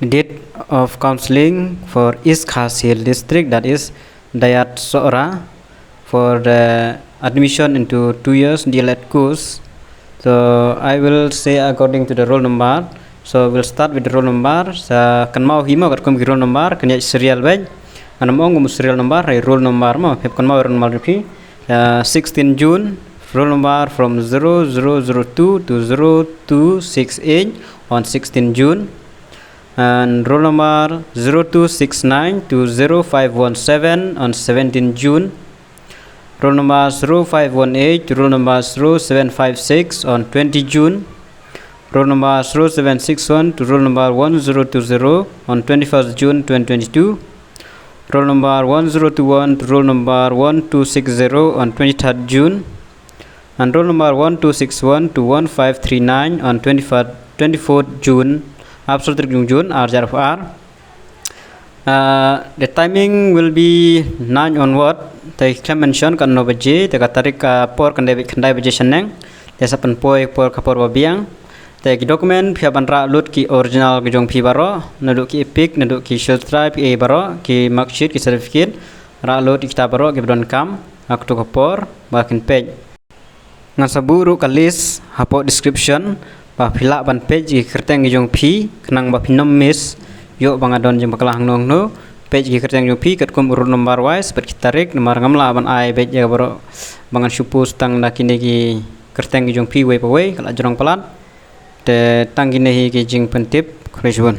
date of counseling for East Khasil district, that is Dayat Sora, for the admission into 2 years DLED course. So I will say according to the roll number. So we'll start with the roll number. Sa kan mau hima kat kom roll number kan ya serial baik. Ana mau ngum serial number roll number mo pep kan mau roll number pi 16 June roll number from 0002 to 0268 on 16 June, and roll number 0269 to 0517 on 17 June, roll number 0518 to roll number 0756 on 20 June, roll number 0761 to roll number 1020 on 21st June 2022, roll number 1021 to roll number 1260 on 23rd June, and roll number 1261 to 1539 on 24th June, absolute June RJRFR. The timing will be 9 onward. They can mention kan no baje te katarik por kan debit kan dai baje seneng te sapan poi por kapor babiang te ki dokumen pia banra lut ki original ki jong pi baro naduk ki epic naduk ki shield drive e baro ki marksheet ki certificate ra lut ki baro ki don kam aktu kapor bakin page ngasaburu kalis hapo description ba phila ban page ki kerteng ki jong pi kenang ba pinom miss yo bangadon jeng bakalang nong no page ki kerteng jong pi kat kum urut number wise per kitarik nomor ngamla ban ai page ya baro bangan supu stang nakine ki kerteng ki jong pi we pa we kala jorong palat te tangine hi ki jing pentip kreswon.